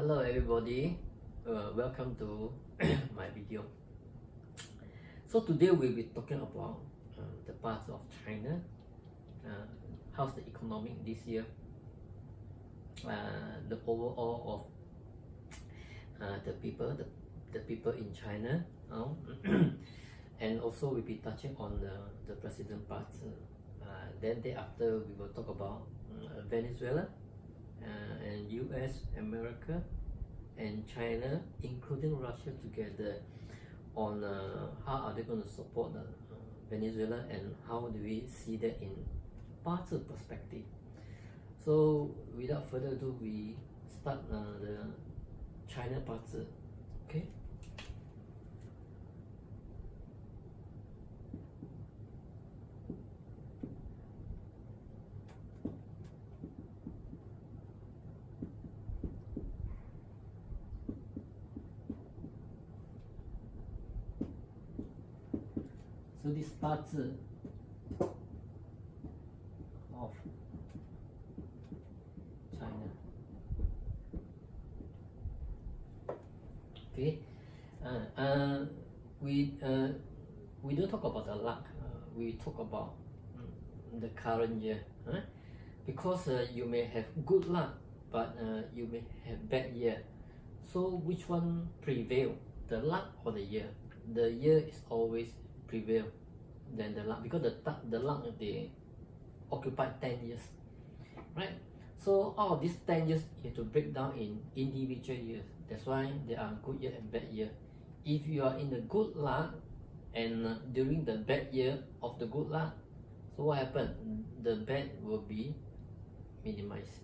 Hello everybody, welcome to my video. So today we'll be talking about the parts of China, how's the economic this year, the overall of the people in China, and also we'll be touching on the president parts. Then thereafter we will talk about Venezuela, and US, America, and China, including Russia, together on how are they going to support Venezuela, and how do we see that in parts perspective. So without further ado, we start the China parts. Okay. So this parts of China. Okay, we don't talk about the luck. We talk about the current year, because you may have good luck, but you may have bad year. So which one prevail, the luck or the year? The year is always prevail than the luck, because the luck they occupy 10 years, right? So out of these 10 years, you have to break down in individual years. That's why there are good year and bad year. If you are in the good luck and during the bad year of the good luck, so what happened? The bad will be minimized.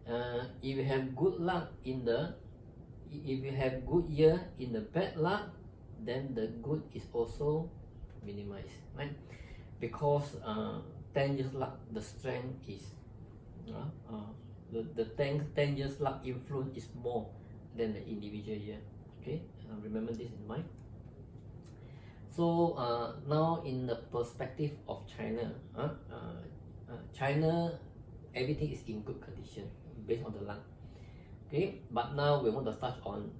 If you have good luck if you have good year in the bad luck, then the good is also minimized, right? Because 10 years luck, the strength is the 10 years luck influence is more than the individual year. Okay, remember this in mind. So now in the perspective of China, China, everything is in good condition based on the luck. Okay, but now we want to touch on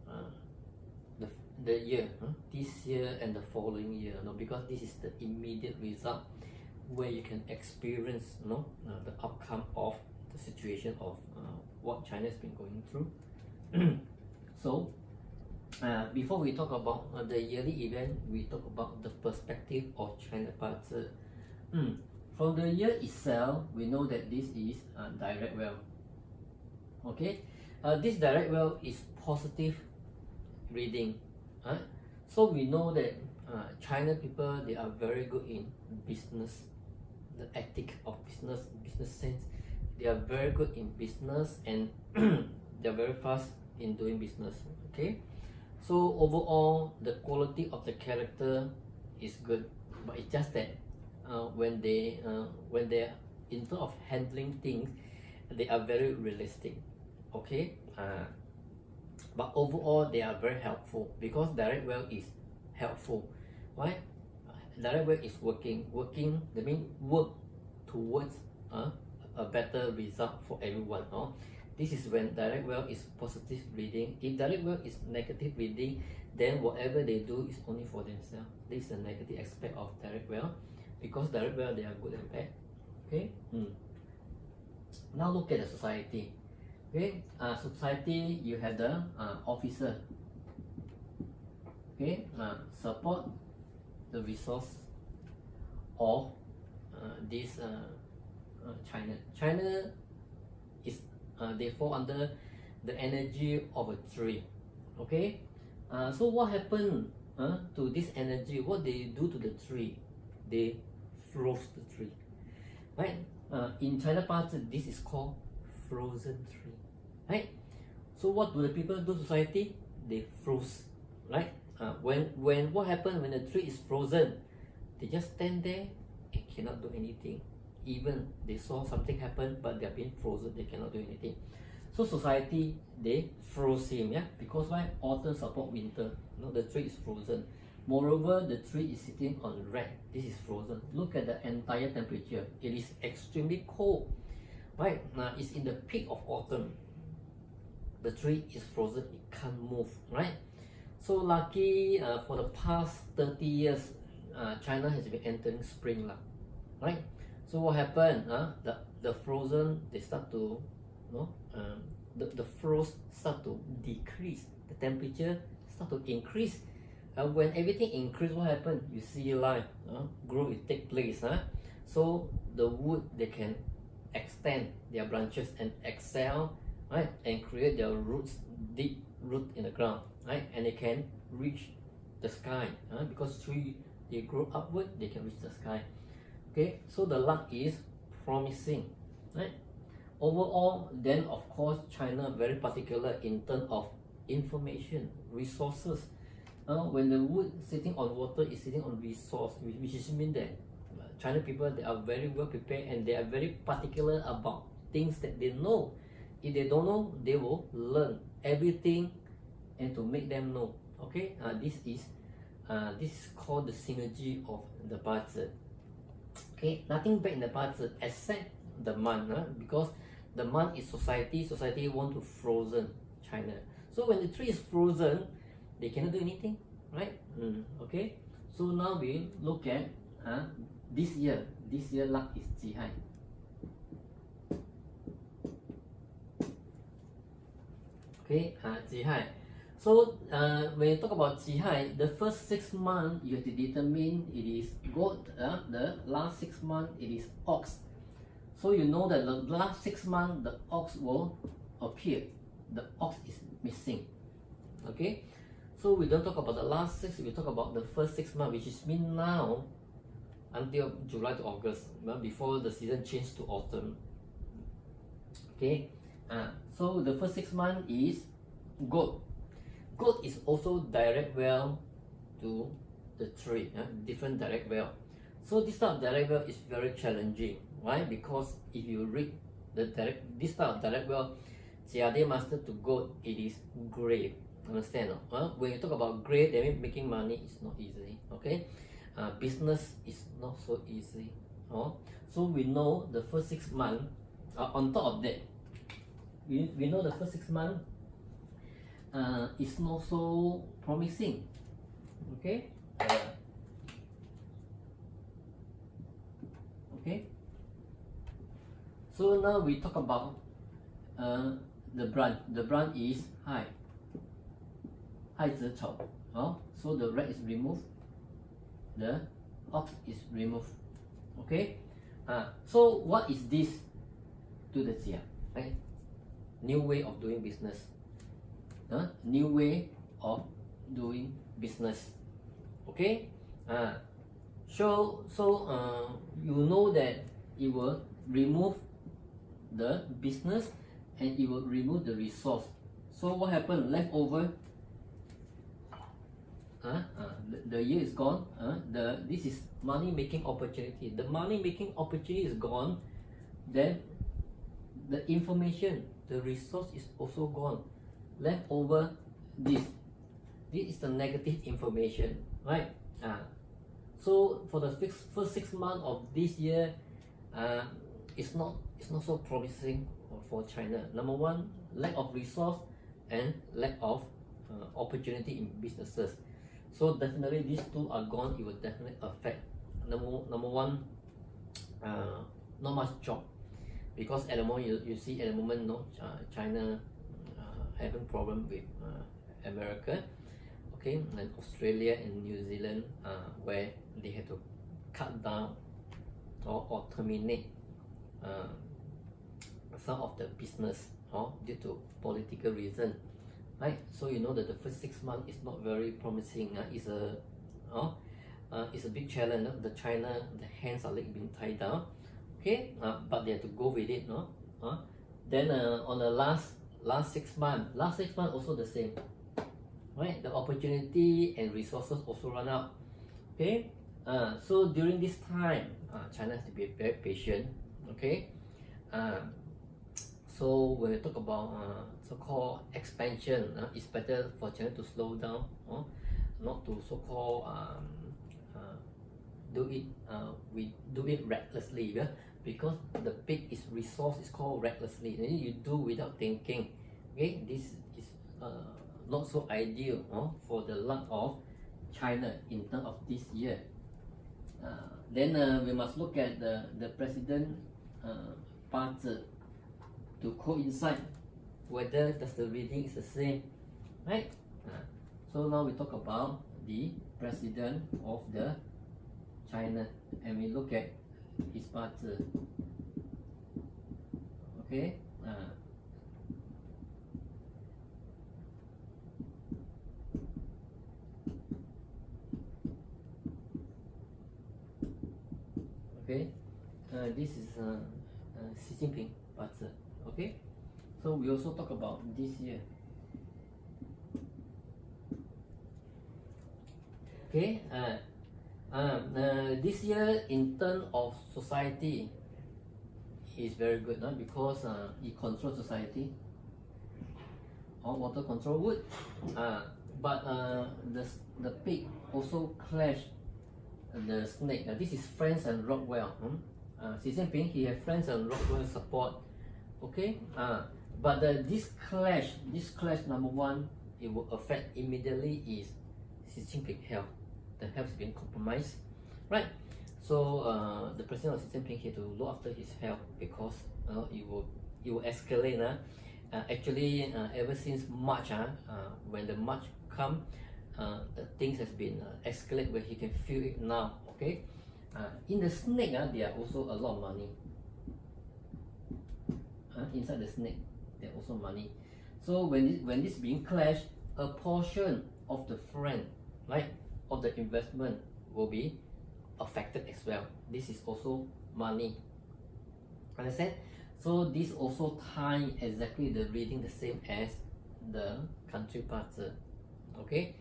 the year, this year and the following year, because this is the immediate result where you can experience, the outcome of the situation of what China has been going through. So before we talk about the yearly event, we talk about the perspective of China parts. From the year itself, we know that this is direct well. Okay, this direct well is positive reading. So we know that China people, they are very good in business, the ethic of business sense. They are very good in business, and they are very fast in doing business. Okay, so overall the quality of the character is good, but it's just that when they are in terms of handling things, they are very realistic. Okay, but overall they are very helpful, because direct well is helpful. Why? Direct well is working, that means work towards a better result for everyone. This is when direct well is positive reading. If direct well is negative reading, then whatever they do is only for themselves. This is the negative aspect of direct well, because direct well, they are good and bad. Okay. Now look at the society. Okay, society, you have the officer. Okay, support the resource of this China. China is they fall under the energy of a tree. Okay, so what happened to this energy? What they do to the tree? They froze the tree, right? In China parts, this is called frozen tree, right? So what do the people do? Society, they froze, right? When what happened when the tree is frozen? They just stand there and cannot do anything. Even they saw something happen, but they are being frozen, they cannot do anything. So society, they froze him, because why? Autumn support winter. The tree is frozen. Moreover, the tree is sitting on red. This is frozen. Look at the entire temperature. It is extremely cold. Right? It's in the peak of autumn. the tree is frozen, it can't move, right? So lucky for the past 30 years, China has been entering spring, right? So what happened? The frozen, they start to, the frost start to decrease, the temperature start to increase. When everything increase, what happened? You see life growth will take place. So the wood, they can extend their branches and excel, right? And create their roots, deep root in the ground, right? And they can reach the sky, because tree, they grow upward, they can reach the sky. Okay, so the luck is promising, right? Overall, then of course China very particular in terms of information, resources. When the wood sitting on water is sitting on resource, which is mean that China people, they are very well prepared and they are very particular about things that they know. If they don't know, they will learn everything and to make them know. Okay, this is called the synergy of the budget. Okay, nothing bad in the budget except the month, because the month is society want to frozen China. So when the tree is frozen, they cannot do anything, right? Okay, so now we look at this year luck is Jihai. Okay, Jihai. So when you talk about Jihai, the first 6 months you have to determine it is goat. The last 6 months it is ox. So you know that the last 6 months the ox will appear. The ox is missing. Okay, so we don't talk about the last 6. We talk about the first 6 months, which is mean now until July to August, before the season changed to autumn. Okay, so the first 6 months is goat. Goat is also direct well to the tree, different direct well. So this type of direct well is very challenging. Why? Because if you read this type of direct well, Jiade master to goat, it is grave. Understand? When you talk about grave, that means making money is not easy. Okay, business is not so easy. So we know the first 6 months. On top of that, we know the first 6 months is not so promising. Okay. Okay. So now we talk about the branch. The branch is high. So the red is removed. The ox is removed. Okay. So what is this to the Jia? Right? New way of doing business. New way of doing business. Okay. So you know that it will remove the business and it will remove the resource. So what happened? Leftover. The year is gone. This is money making opportunity. The money making opportunity is gone. Then the information, the resource is also gone. Left over this is the negative information, right? So for the first 6 months of this year, it's not so promising for China. Number one, lack of resource and lack of opportunity in businesses. So definitely these two are gone. It will definitely affect number one, not much job, because at the moment you see at the moment China having problem with America, okay, and Australia and New Zealand, where they had to cut down or terminate some of the business due to political reason, right? So you know that the first 6 months is not very promising. It's a big challenge. The China, the hands are like being tied down, okay, but they have to go with it, Then on the last 6 months, also the same, right? The opportunity and resources also run out. Okay, so during this time, China has to be very patient. Okay, so when we talk about so-called expansion, it's better for China to slow down, not to so-called do it recklessly, because the big is resource is called recklessly. Then you do without thinking. Okay, this not so ideal for the luck of China in terms of this year. Then we must look at the president parts to coincide whether does the reading is the same, right? So now we talk about the president of the China and we look at his parts. Okay. Okay, this is Xi Jinping parts. Okay, so we also talk about this year. Okay, this year in terms of society is very good, because it controls society. All water control wood, but the pig also clashed the snake. This is friends and Rockwell. Xi Jinping, he have friends and Rockwell support. Okay, but this clash number one, it will affect immediately is Xi Jinping health. The health is being compromised, right? So the president of Xi Jinping had to look after his health because it will escalate. Actually, ever since March, when the March come, the things has been escalate where he can feel it now. Okay, in the snake, there are also a lot of money. Inside the snake, there also money. So when this being clashed, a portion of the friend, right, of the investment will be affected as well. This is also money. Understand? So this also tie exactly the reading the same as the country parts. Okay.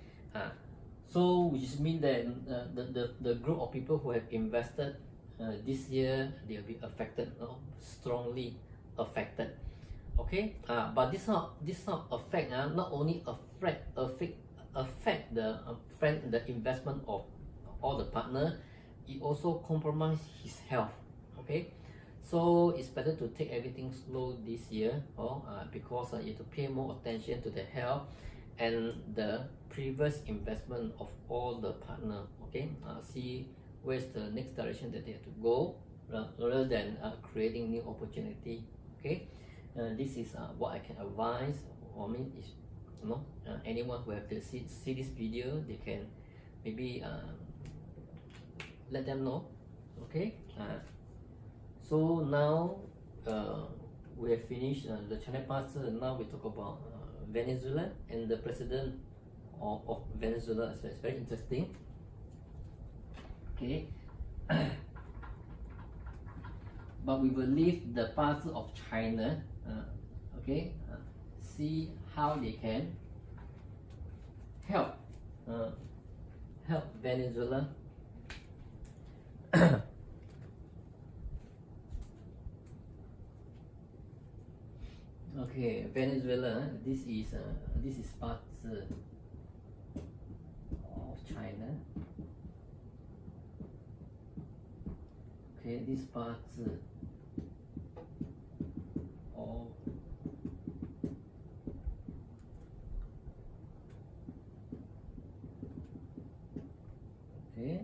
So which means that the group of people who have invested this year, they will be affected, strongly affected. Okay, but this not affect not only affect the friend, the investment of all the partner, it also compromise his health. Okay, so it's better to take everything slow this year, because you have to pay more attention to the health and the previous investment of all the partner. Okay, see where's the next direction that they have to go, rather than creating new opportunity. Okay, this is what I can advise. I mean, is anyone who have to see this video, they can maybe let them know. Okay, so now we have finished the China parts. Now we talk about Venezuela and the president of Venezuela. So it's very interesting. Okay. But we will leave the parts of China. Okay, see how they can help Venezuela. Okay, Venezuela. This is parts of China. Okay, this parts of this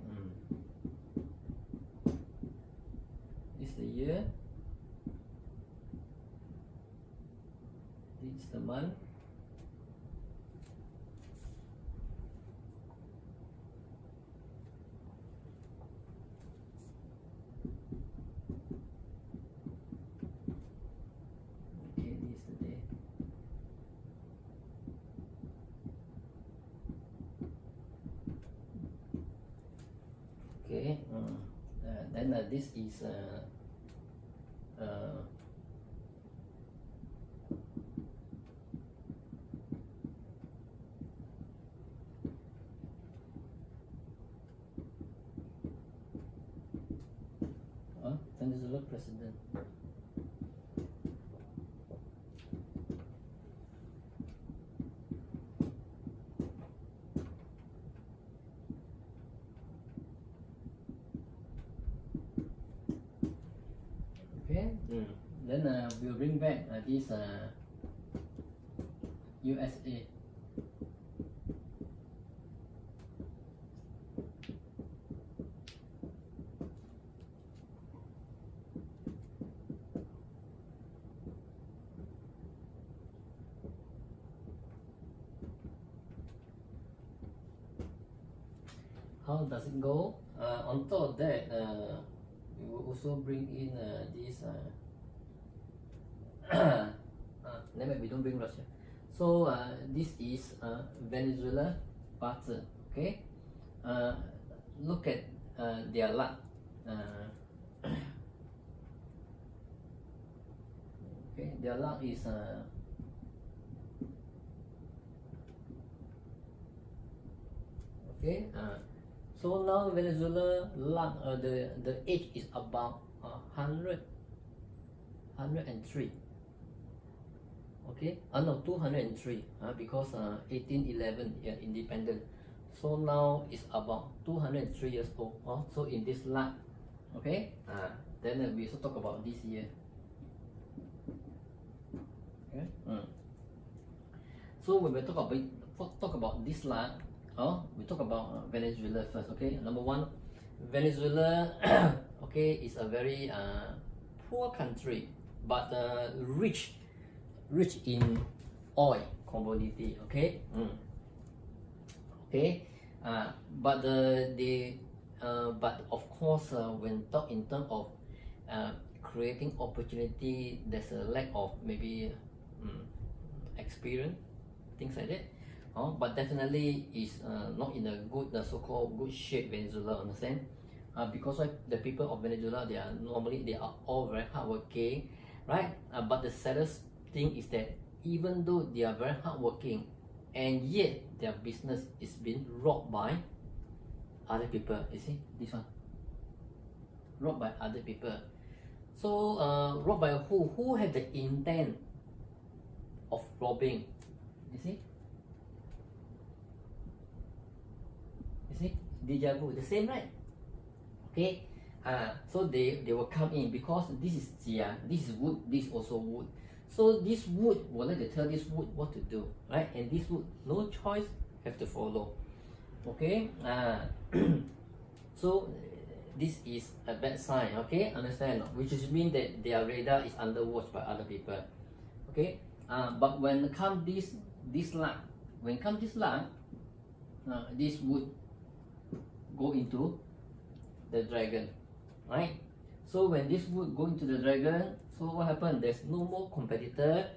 is the year, this is the month, okay, this is the day. Okay, then this is Venezuela president. Okay, then we'll bring back this USA. How does it go? On top of that, we will also bring in this. Never, we don't bring Russia. So this is Venezuela butter. Okay, look at their luck. Okay, their luck is okay. So now Venezuela luck, the age is about 103. Okay, no, 203, because 1811, yeah, independent. So now it's about 203 years old. So in this luck, okay, then we also talk about this year. Okay. So when we talk about this luck, we talk about Venezuela first. Okay, number one, Venezuela, okay, is a very poor country, but rich in oil commodity. Okay, okay, but but of course, when talk in terms of creating opportunity, there's a lack of maybe experience, things like that. But definitely is not in a good so-called good shape. Venezuela, understand? Because the people of Venezuela, they are all very hardworking, right? But the saddest thing is that even though they are very hardworking, and yet their business is being robbed by other people. You see this one, robbed by other people. So robbed by who? Who had the intent of robbing? You see? You see? Deja vu, the same, right? Okay. So they will come in because this is jia, this is wood, this is also wood. So this wood will let to tell this wood what to do, right? And this wood, no choice, have to follow. Okay. So this is a bad sign. Okay, understand? Which is mean that their radar is under watch by other people. Okay. But when come this luck, this wood go into the dragon, right? So when this wood go into the dragon, so what happened? There's no more competitor,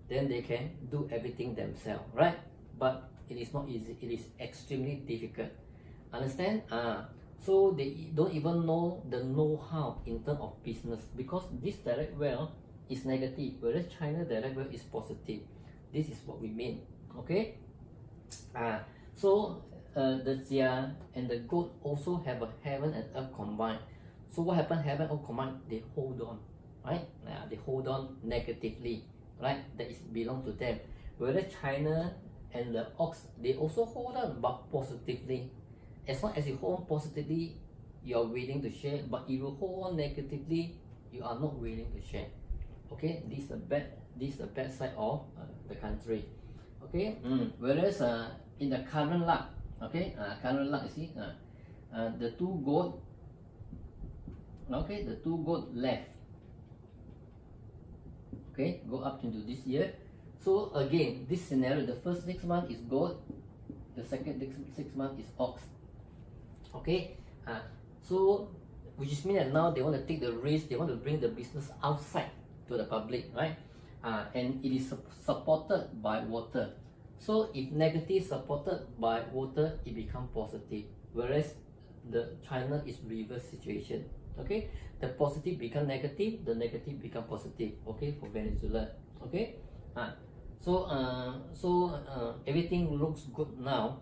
then they can do everything themselves, right? But it is not easy. It is extremely difficult. Understand? So they don't even know the know-how in terms of business, because this direct well is negative, whereas China direct well is positive. This is what we mean. Okay. So the Jia and the goat also have a heaven and earth combined. So what happened? Heaven and earth combined, they hold on, right? They hold on negatively, right? That is belong to them. Whereas China and the ox, they also hold on, but positively. As long as you hold on positively, you are willing to share. But if you hold on negatively, you are not willing to share. Okay, this is the bad side of the country. Okay. Whereas in the current luck, okay, current luck, you see, the two goat, okay, the two goat left, okay, go up into this year. So again, this scenario, the first 6 months is goat, the second 6 months is ox. Okay. So which is mean that now they want to take the risk, they want to bring the business outside to the public, right? And it is supported by water. So if negative supported by water, it becomes positive. Whereas the China is reverse situation. Okay, the positive become negative, the negative become positive. Okay, for Venezuela. Okay. So everything looks good now.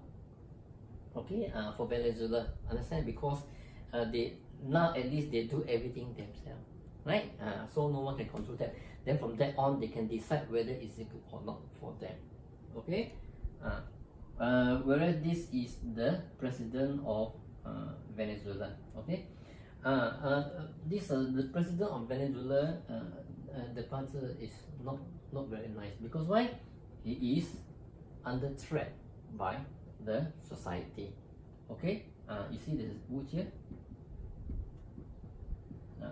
Okay, for Venezuela, understand? Because they now at least they do everything themselves, right? So no one can control that. Then from that on, they can decide whether it's good or not for them. Okay. Whereas this is the president of Venezuela. Okay. The president of Venezuela, the party is not very nice, because why? He is under threat by the society. Okay, you see this wood here.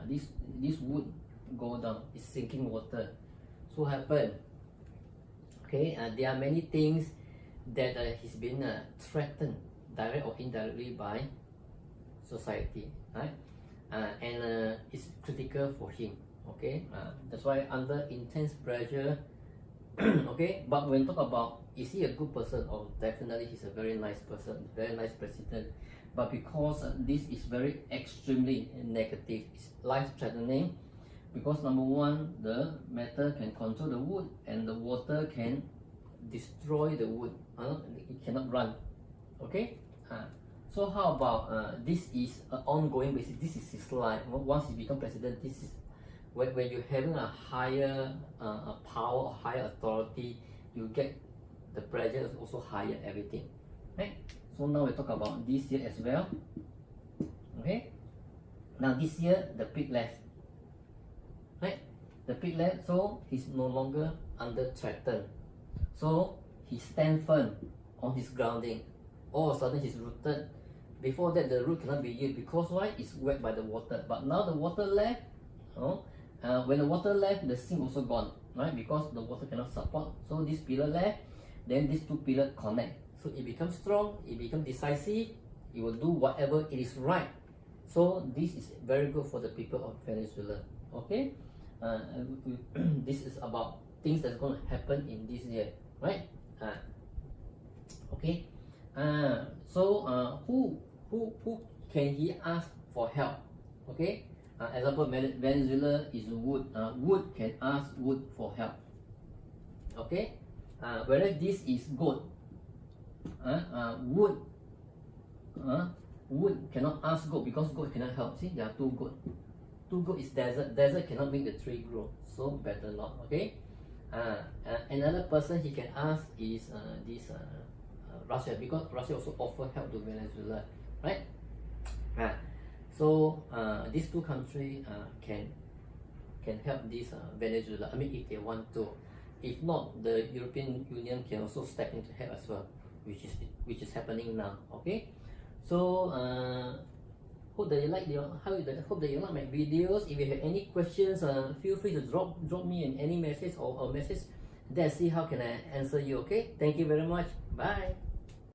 This wood go down, it's sinking water. So happen. Okay, there are many things that he's been threatened, direct or indirectly, by society, right? And it's critical for him. Okay, that's why under intense pressure. Okay, but when talk about is he a good person? Oh, definitely he's a very nice person, very nice president. But because this is very extremely negative, it's life-threatening. Because number one, the metal can control the wood, and the water can destroy the wood. It cannot run. Okay. So how about this is an ongoing basis. This is his life. Once he become president, this is when you're having a higher power or higher authority, you get the pressure is also higher, everything. Right? So now we talk about this year as well. Okay. Now this year the pig left. Right? The pig left, so he's no longer under threatened. So he stand firm on his grounding. All of a sudden he's rooted. Before that the root cannot be used because why? It's wet by the water. But now the water left. When the water left, the sink also gone, right? Because the water cannot support. So this pillar left, then these two pillars connect. So it becomes strong, it becomes decisive, it will do whatever it is right. So this is very good for the people of Venezuela. Okay? This is about things that's going to happen in this year, right? Okay? So who can he ask for help? Okay? Example, Venezuela is wood. Wood can ask wood for help. Okay? Whereas this is goat. Wood cannot ask goat because goat cannot help. See, there are two goats. Two goat is desert. Desert cannot make the tree grow. So better not. Okay? Another person he can ask is this Russia, because Russia also offer help to Venezuela, right? So these two countries can help this Venezuela. I mean, if they want to. If not, the European Union can also step in to help as well, which is happening now. Okay, so hope that you like hope that you like my videos. If you have any questions, feel free to drop me in any message or a message. Let's see how can I answer you. Okay, thank you very much. Bye.